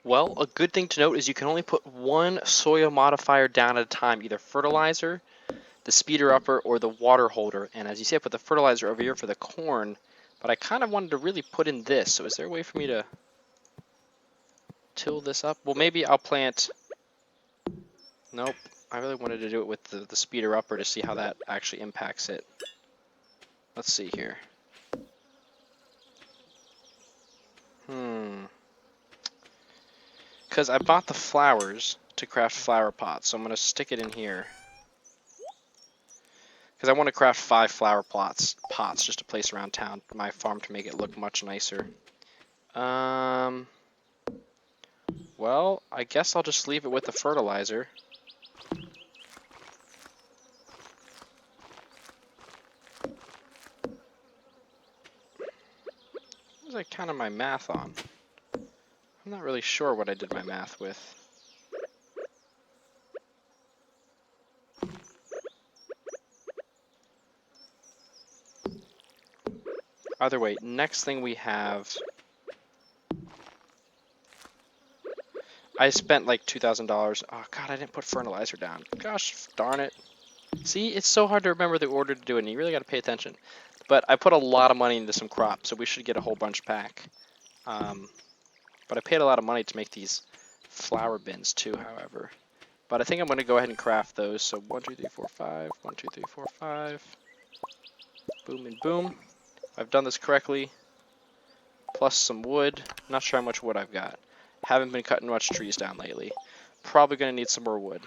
Well, a good thing to note is you can only put one soil modifier down at a time, either fertilizer, the speeder upper, or the water holder. And as you see, I put the fertilizer over here for the corn, but I kind of wanted to really put in this. So is there a way for me to till this up? Well, maybe I'll plant... Nope. I really wanted to do it with the speeder upper to see how that actually impacts it. Let's see here. Because I bought the flowers to craft flower pots, so I'm going to stick it in here. Because I want to craft 5 flower pots just to place around town, my farm, to make it look much nicer. Well, I guess I'll just leave it with the fertilizer. What was I counting my math on? I'm not really sure what I did my math with. Either way, next thing we have... I spent like $2,000. Oh god, I didn't put fertilizer down. Gosh darn it. See, it's so hard to remember the order to do it, and you really got to pay attention. But I put a lot of money into some crops, so we should get a whole bunch back. But I paid a lot of money to make these flower bins too, however. But I think I'm going to go ahead and craft those. So 1, 2, 3, 4, 5. 1, 2, 3, 4, 5. Boom and boom. I've done this correctly. Plus some wood. Not sure how much wood I've got. Haven't been cutting much trees down lately. Probably going to need some more wood.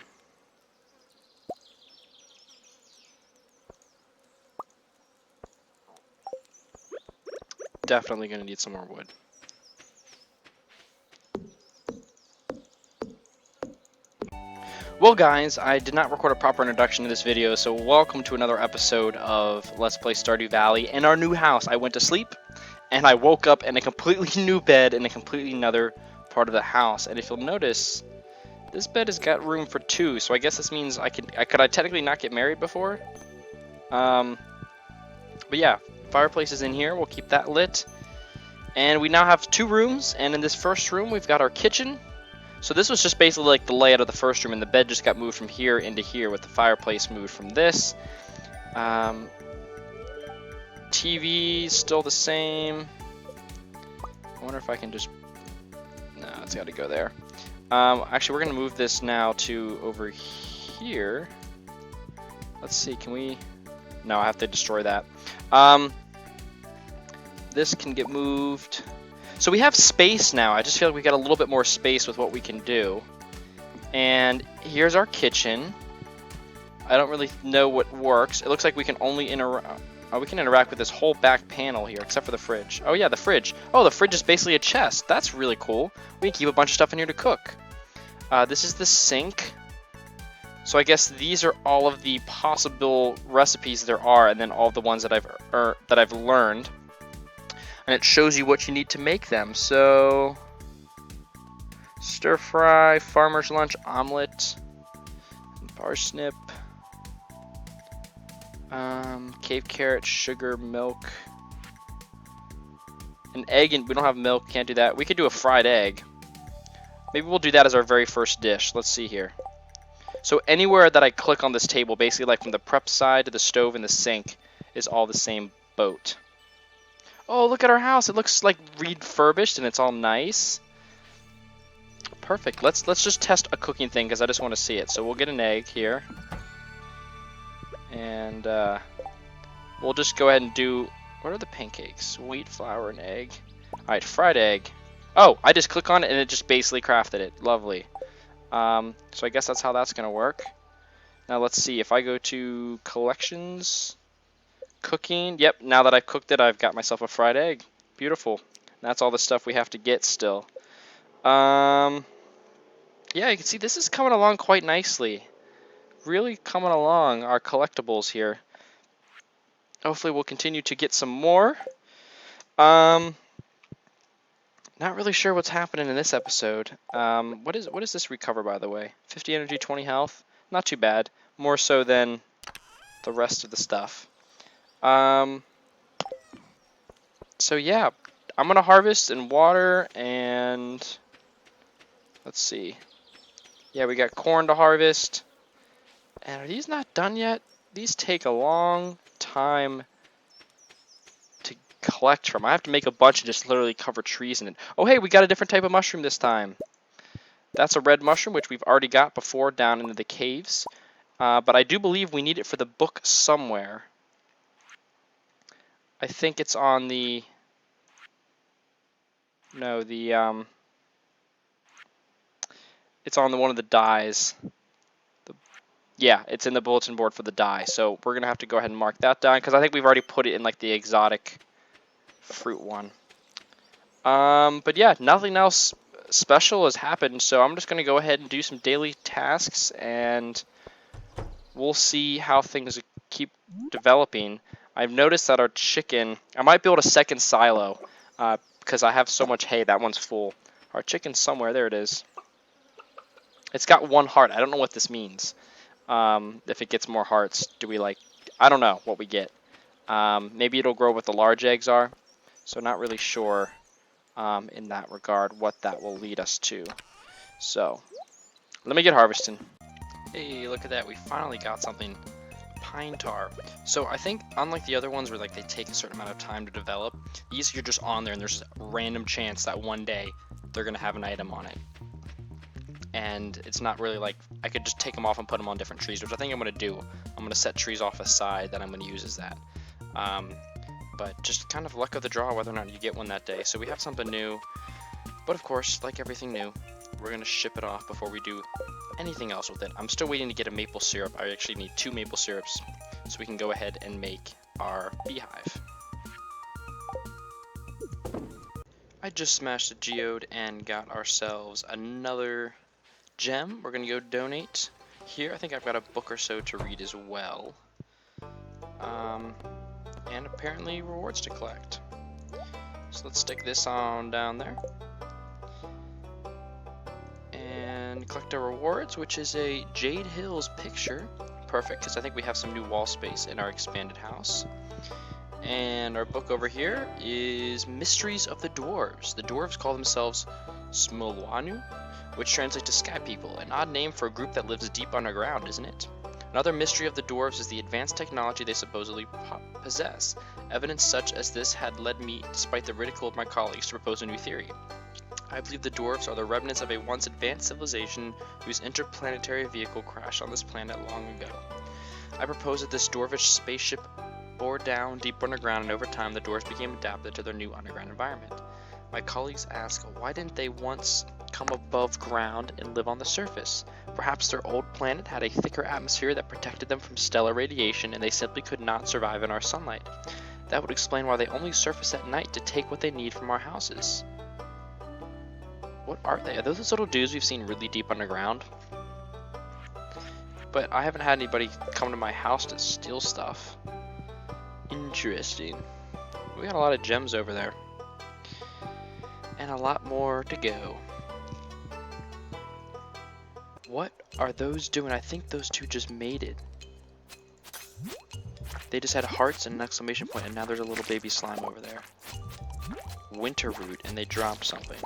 Definitely going to need some more wood. Well guys, I did not record a proper introduction to this video, so welcome to another episode of Let's Play Stardew Valley and our new house. I went to sleep, and I woke up in a completely new bed in a completely another part of the house. And if you'll notice, this bed has got room for 2, so I guess this means could I technically not get married before? But yeah, fireplace is in here. We'll keep that lit. And we now have 2 rooms, and in this first room we've got our kitchen. So this was just basically like the layout of the first room, and the bed just got moved from here into here, with the fireplace moved from this. TV still the same. I wonder if I can just... No, it's got to go there. Actually, we're going to move this now to over here. Let's see, can we... No, I have to destroy that. This can get moved... So we have space now. I just feel like we got a little bit more space with what we can do. And here's our kitchen. I don't really know what works. It looks like we can only interact with this whole back panel here, except for the fridge. Oh yeah, the fridge. Oh, the fridge is basically a chest. That's really cool. We can keep a bunch of stuff in here to cook. This is the sink. So I guess these are all of the possible recipes there are, and then all the ones that I've learned. And it shows you what you need to make them. So, stir fry, farmer's lunch, omelet, parsnip, cave carrot, sugar, milk, an egg, and we don't have milk, can't do that. We could do a fried egg. Maybe we'll do that as our very first dish. Let's see here. So anywhere that I click on this table, basically like from the prep side to the stove and the sink, is all the same boat. Oh, look at our house. It looks like refurbished and it's all nice. Perfect. Let's just test a cooking thing because I just want to see it. So we'll get an egg here. And we'll just go ahead and do... What are the pancakes? Wheat, flour, and egg. Alright, fried egg. Oh, I just click on it and it just basically crafted it. Lovely. So I guess that's how that's going to work. Now let's see. If I go to collections... Cooking, yep, now that I've cooked it, I've got myself a fried egg. Beautiful. That's all the stuff we have to get still. Yeah, you can see this is coming along quite nicely. Really coming along, our collectibles here. Hopefully we'll continue to get some more. Not really sure what's happening in this episode. What does this recover, by the way? 50 energy, 20 health. Not too bad. More so than the rest of the stuff. So yeah, I'm gonna harvest and water and Let's see. Yeah, we got corn to harvest. And are these not done yet? These take a long time to collect from. I have to make a bunch and just literally cover trees in it. Oh, hey, we got a different type of mushroom this time. That's a red mushroom, which we've already got before down into the caves. But I do believe we need it for the book somewhere. I think it's on the... No, the... It's on one of the dyes. Yeah, it's in the bulletin board for the dye. So we're going to have to go ahead and mark that down, because I think we've already put it in like the exotic fruit one. But yeah, nothing else special has happened, so I'm just going to go ahead and do some daily tasks, and we'll see how things keep developing. I've noticed that our chicken, I might build a second silo, because I have so much hay. That one's full. Our chicken's somewhere. There it is. It's got 1 heart. I don't know what this means. If it gets more hearts, do we like... I don't know what we get. Maybe it'll grow what the large eggs are. So not really sure in that regard what that will lead us to. So let me get harvesting. Hey, look at that. We finally got something. Pine tar. So I think unlike the other ones where like they take a certain amount of time to develop, these you're just on there and there's a random chance that one day they're going to have an item on it. And it's not really like I could just take them off and put them on different trees, which I think I'm going to do. I'm going to set trees off aside that I'm going to use as that. But just kind of luck of the draw whether or not you get one that day. So we have something new. But of course, like everything new, we're going to ship it off before we do anything else with it. I'm still waiting to get a maple syrup. I actually need 2 maple syrups so we can go ahead and make our beehive. I just smashed a geode and got ourselves another gem. We're going to go donate here. I think I've got a book or so to read as well. And apparently rewards to collect. So let's stick this on down there. And collect our rewards, which is a Jade Hills picture. Perfect, because I think we have some new wall space in our expanded house. And our book over here is Mysteries of the Dwarves. The dwarves call themselves Smolwanu, which translates to Sky People, an odd name for a group that lives deep underground, isn't it? Another mystery of the dwarves is the advanced technology they supposedly possess. Evidence such as this had led me, despite the ridicule of my colleagues, to propose a new theory. I believe the dwarves are the remnants of a once advanced civilization whose interplanetary vehicle crashed on this planet long ago. I propose that this dwarvish spaceship bore down deep underground, and over time the dwarves became adapted to their new underground environment. My colleagues ask, why didn't they once come above ground and live on the surface? Perhaps their old planet had a thicker atmosphere that protected them from stellar radiation, and they simply could not survive in our sunlight. That would explain why they only surface at night to take what they need from our houses. What are they? Are those those little dudes we've seen really deep underground? But I haven't had anybody come to my house to steal stuff. Interesting. We got a lot of gems over there. And a lot more to go. What are those doing? I think those two just mated. They just had hearts and an exclamation point, and now there's a little baby slime over there. Winter root, and they dropped something.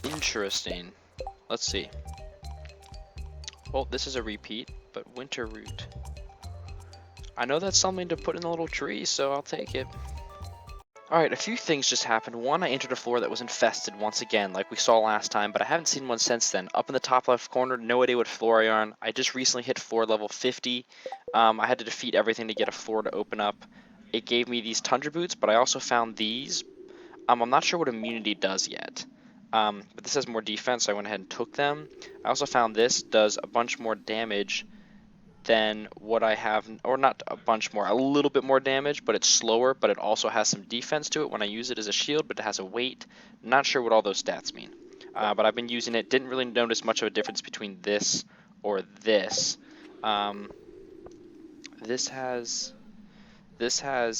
Interesting. Let's see. Well, this is a repeat, but winter root. I know that's something to put in a little tree, so I'll take it. Alright, a few things just happened. One, I entered a floor that was infested once again, like we saw last time, but I haven't seen one since then. Up in the top left corner, no idea what floor I'm on. I just recently hit floor level 50. I had to defeat everything to get a floor to open up. It gave me these tundra boots, but I also found these. I'm not sure what immunity does yet. But this has more defense, so I went ahead and took them. I also found this does a bunch more damage than what I have, or not a bunch more, a little bit more damage, but it's slower, but it also has some defense to it when I use it as a shield, but it has a weight. Not sure what all those stats mean. But I've been using it, didn't really notice much of a difference between this or this. This has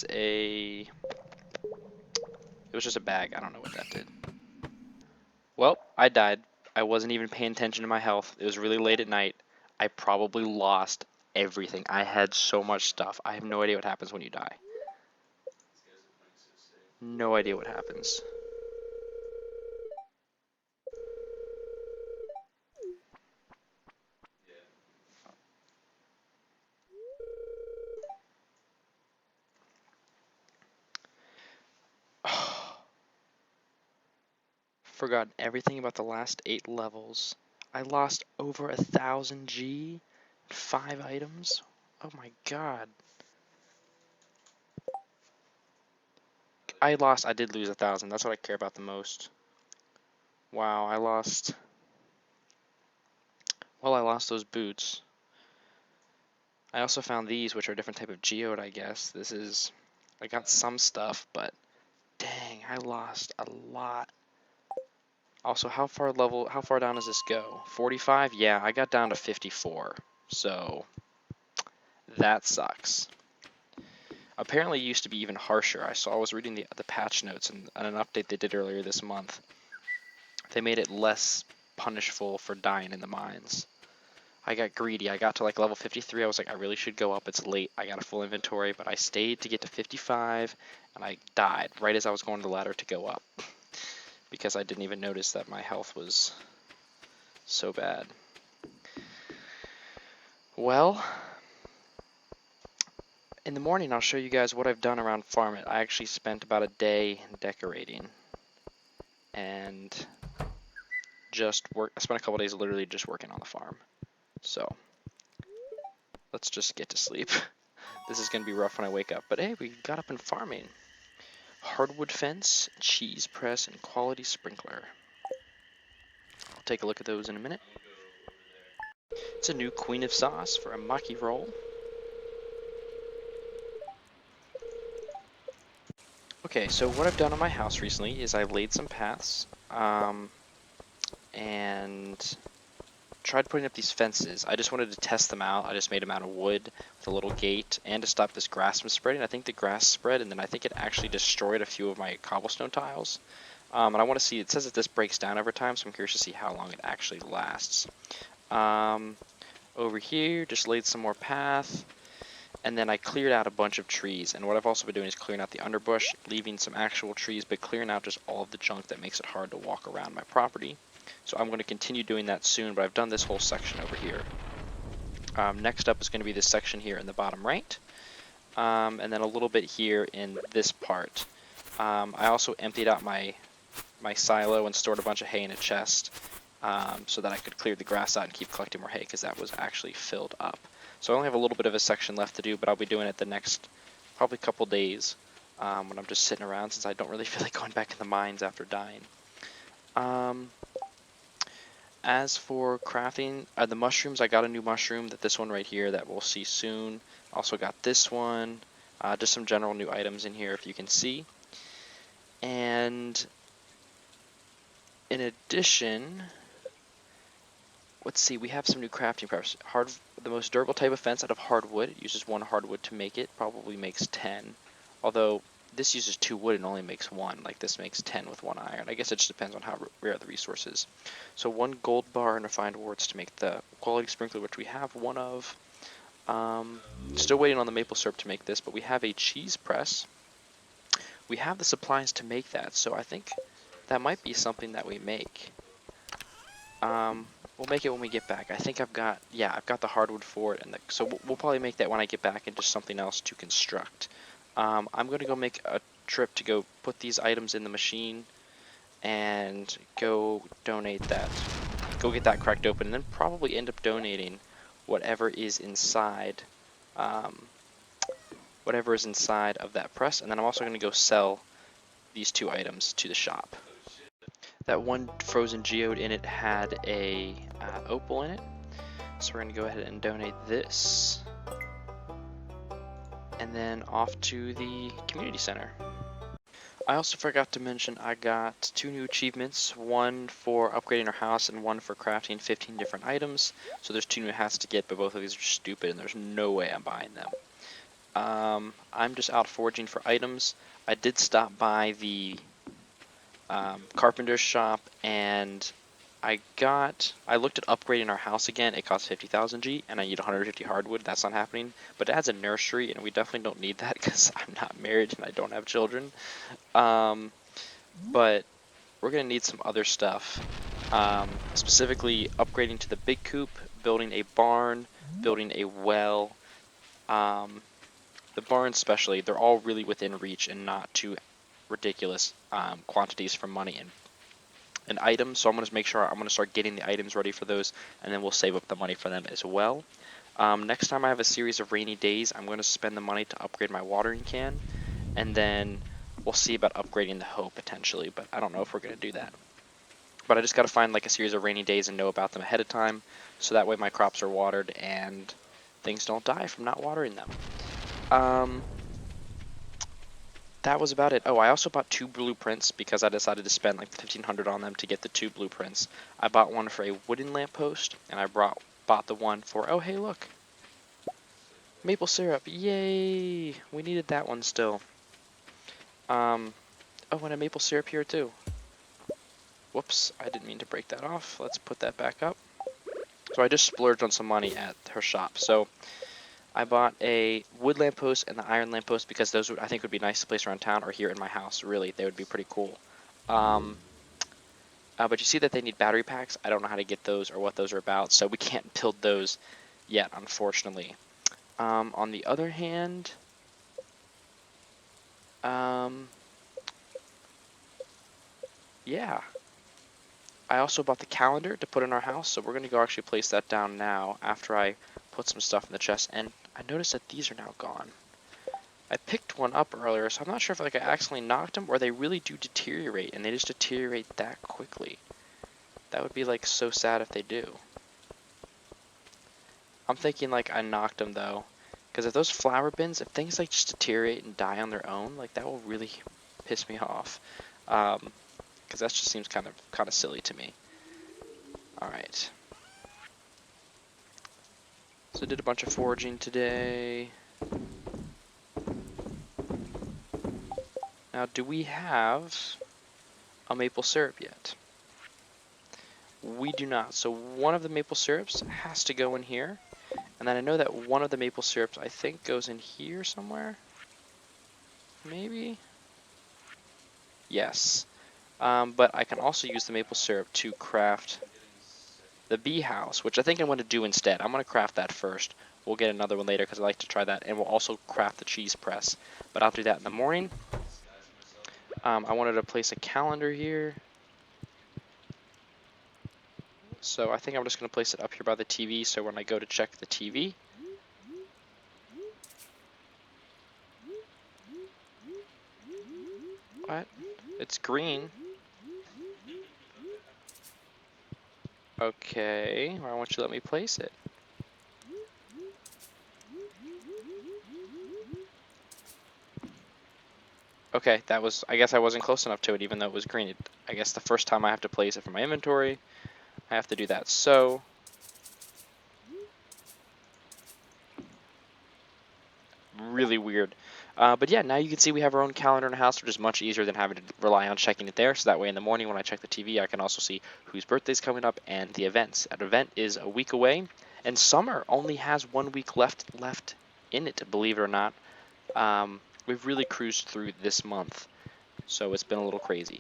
a, it was just a bag, I don't know what that did. Well, I died. I wasn't even paying attention to my health. It was really late at night. I probably lost everything. I had so much stuff. I have no idea what happens when you die. No idea what happens. Forgotten everything about the last 8 levels. I lost over 1,000 G, 5 items. Oh my god. I did lose 1,000. That's what I care about the most. Wow, I lost those boots. I also found these, which are a different type of geode, I guess. I got some stuff, but dang, I lost a lot. Also, how far down does this go? 45? Yeah, I got down to 54. So, that sucks. Apparently it used to be even harsher. I was reading the patch notes and an update they did earlier this month. They made it less punishable for dying in the mines. I got greedy. I got to like level 53. I was like, I really should go up. It's late. I got a full inventory, but I stayed to get to 55, and I died right as I was going to the ladder to go up because I didn't even notice that my health was so bad. Well, in the morning I'll show you guys what I've done around farm it. I actually spent about a day decorating and I spent a couple days literally just working on the farm. So, let's just get to sleep. This is going to be rough when I wake up, but hey, we got up in farming. Hardwood fence, cheese press, and quality sprinkler. I'll take a look at those in a minute. It's a new queen of sauce for a maki roll. Okay, so what I've done on my house recently is I laid some paths, and tried putting up these fences. I just wanted to test them out. I just made them out of wood with a little gate and to stop this grass from spreading. I think the grass spread, and then I think it actually destroyed a few of my cobblestone tiles. And I want to see, it says that this breaks down over time, so I'm curious to see how long it actually lasts. Over here, just laid some more path, and then I cleared out a bunch of trees. And what I've also been doing is clearing out the underbush, leaving some actual trees, but clearing out just all of the junk that makes it hard to walk around my property. So I'm going to continue doing that soon, but I've done this whole section over here. Next up is going to be this section here in the bottom right, and then a little bit here in this part. I also emptied out my silo and stored a bunch of hay in a chest so that I could clear the grass out and keep collecting more hay because that was actually filled up. So I only have a little bit of a section left to do, but I'll be doing it the next probably couple days when I'm just sitting around since I don't really feel like going back in the mines after dying. As for crafting, the mushrooms, I got a new mushroom, this one right here that we'll see soon. Also got this one, just some general new items in here if you can see. And in addition, let's see, we have some new crafting preps. The most durable type of fence out of hardwood, it uses 1 hardwood to make it, probably makes 10. Although this uses 2 wood and only makes 1, like this makes 10 with 1 iron. I guess it just depends on how rare the resource is. So 1 gold bar and refined quartz to make the quality sprinkler, which we have 1 of. Still waiting on the maple syrup to make this, but we have a cheese press. We have the supplies to make that, so I think that might be something that we make. We'll make it when we get back. I think I've got the hardwood for it, and so we'll probably make that when I get back and just something else to construct. I'm going to go make a trip to go put these items in the machine and go donate that. Go get that cracked open and then probably end up donating whatever is inside of that press. And then I'm also going to go sell these 2 items to the shop. That 1 frozen geode in it had a opal in it. So we're going to go ahead and donate this. And then off to the community center. I also forgot to mention I got 2 new achievements, 1 for upgrading our house and 1 for crafting 15 different items. So there's 2 new hats to get, but both of these are stupid and there's no way I'm buying them. I'm just out foraging for items. I did stop by the carpenter's shop and I looked at upgrading our house again. It costs 50,000 G, and I need 150 hardwood. That's not happening. But it adds a nursery, and we definitely don't need that because I'm not married and I don't have children. But we're going to need some other stuff. Specifically, upgrading to the big coop, building a barn, building a well. The barns especially, they're all really within reach and not too ridiculous quantities for money. And an item, so I'm going to make sure I'm going to start getting the items ready for those, and then we'll save up the money for them as well. Next time I have a series of rainy days, I'm going to spend the money to upgrade my watering can, and then we'll see about upgrading the hoe potentially, but I don't know if we're going to do that. But I just got to find like a series of rainy days and know about them ahead of time, so that way my crops are watered and things don't die from not watering them. That was about it. Oh, I also bought 2 blueprints because I decided to spend like $1,500 on them to get the 2 blueprints. I bought one for a wooden lamppost, and I bought the one for, oh hey look, maple syrup, yay! We needed that one still. Oh, and a maple syrup here too. Whoops, I didn't mean to break that off. Let's put that back up. So I just splurged on some money at her shop. So I bought a wood lamppost and the iron lamppost because those I think would be nice to place around town or here in my house. Really, they would be pretty cool. But you see that they need battery packs. I don't know how to get those or what those are about, so we can't build those yet, unfortunately. On the other hand, yeah. I also bought the calendar to put in our house, so we're going to go actually place that down now after I put some stuff in the chest. And I noticed that these are now gone. I picked one up earlier, so I'm not sure if like I accidentally knocked them or they really do deteriorate, and they just deteriorate that quickly. That would be like so sad if they do. I'm thinking like I knocked them though, because if those flower bins, if things like just deteriorate and die on their own, like that will really piss me off. Because that just seems kind of silly to me. Alright. So I did a bunch of foraging today. Now, do we have a maple syrup yet? We do not. So one of the maple syrups has to go in here. And then I know that one of the maple syrups, I think, goes in here somewhere. Maybe? Yes. But I can also use the maple syrup to craft the bee house, which I think I'm going to do instead. I'm going to craft that first. We'll get another one later because I like to try that. And we'll also craft the cheese press. But I'll do that in the morning. I wanted to place a calendar here. So I think I'm just going to place it up here by the TV so when I go to check the TV. What? It's green. Okay, why won't you let me place it? Okay, that was, I guess I wasn't close enough to it even though it was green. I guess the first time I have to place it from my inventory, I have to do that. So, really weird. But yeah, now you can see we have our own calendar in the house, which is much easier than having to rely on checking it there. So that way in the morning when I check the TV, I can also see whose birthday's coming up and the events. That event is a week away, and summer only has 1 week left in it, believe it or not. We've really cruised through this month, so it's been a little crazy.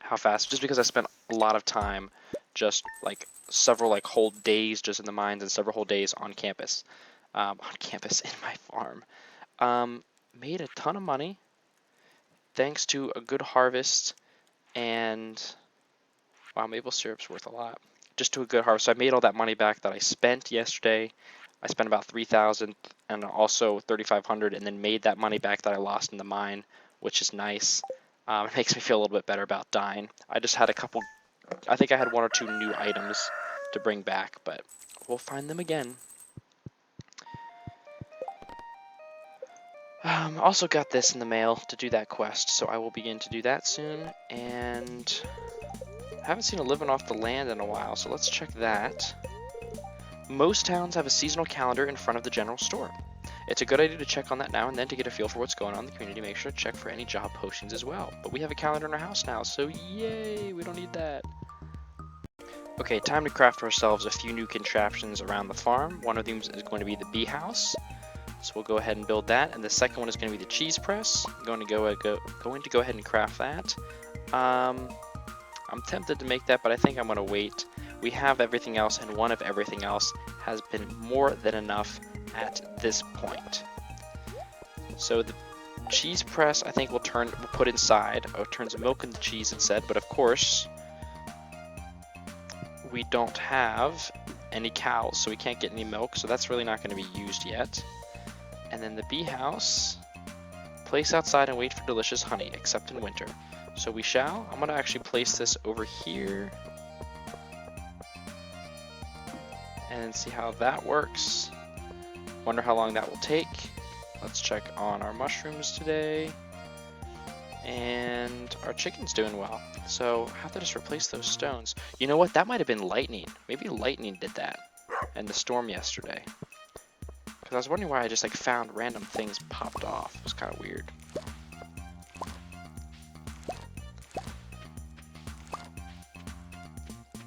How fast? Just because I spent a lot of time just like several like whole days just in the mines and several whole days on campus. In my farm. Made a ton of money thanks to a good harvest and wow, maple syrup's worth a lot. Just to a good harvest. So I made all that money back that I spent yesterday. I spent about 3,000 and also 3,500 and then made that money back that I lost in the mine, which is nice. It makes me feel a little bit better about dying. I just had I think I had 1 or 2 new items to bring back, but we'll find them again. Also got this in the mail to do that quest, so I will begin to do that soon, and I haven't seen a living off the land in a while, so let's check that. Most towns have a seasonal calendar in front of the general store. It's a good idea to check on that now and then to get a feel for what's going on in the community. Make sure to check for any job postings as well. But we have a calendar in our house now, so yay, we don't need that. Okay, time to craft ourselves a few new contraptions around the farm. One of them is going to be the bee house. So we'll go ahead and build that, and the second one is going to be the cheese press. I'm going to go ahead and craft that. I'm tempted to make that, but I think I'm going to wait. We have everything else, and one of everything else has been more than enough at this point. So cheese press, I think we'll put inside. Oh, it turns the milk into cheese instead, but of course, we don't have any cows, so we can't get any milk, so that's really not going to be used yet. And then the bee house, place outside and wait for delicious honey, except in winter. So we shall. I'm going to actually place this over here and see how that works. Wonder how long that will take. Let's check on our mushrooms today. And our chicken's doing well. So I have to just replace those stones. You know what? That might have been lightning. Maybe lightning did that. And the storm yesterday. Because I was wondering why I just like found random things popped off. It was kind of weird.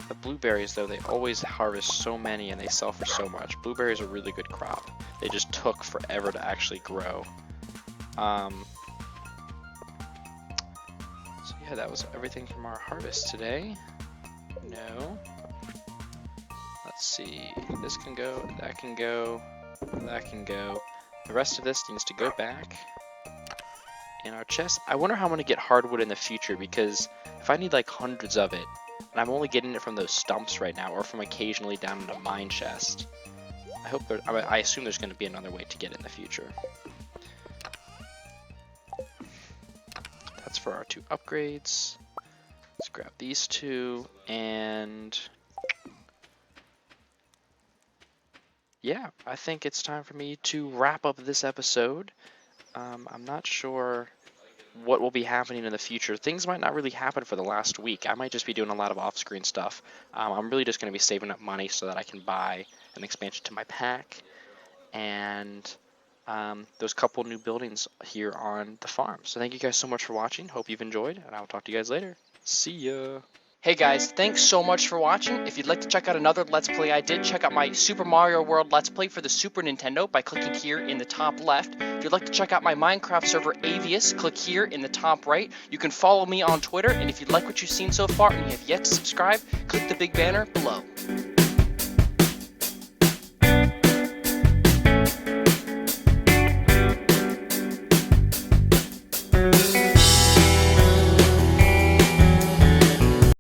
The blueberries though, they always harvest so many and they sell for so much. Blueberries are a really good crop. They just took forever to actually grow. So yeah, that was everything from our harvest today. No. Let's see. This can go, that can go, that can go. The rest of this needs to go back in our chest. I wonder how I'm going to get hardwood in the future, because if I need like hundreds of it, and I'm only getting it from those stumps right now, or from occasionally down in a mine chest. I assume there's going to be another way to get it in the future. That's for our 2 upgrades. Let's grab these 2, and yeah, I think it's time for me to wrap up this episode. I'm not sure what will be happening in the future. Things might not really happen for the last week. I might just be doing a lot of off-screen stuff. I'm really just going to be saving up money so that I can buy an expansion to my pack and those couple new buildings here on the farm. So thank you guys so much for watching. Hope you've enjoyed, and I will talk to you guys later. See ya! Hey guys, thanks so much for watching. If you'd like to check out another Let's Play I did, check out my Super Mario World Let's Play for the Super Nintendo by clicking here in the top left. If you'd like to check out my Minecraft server Avius, click here in the top right. You can follow me on Twitter, and if you'd like what you've seen so far and you have yet to subscribe, click the big banner below.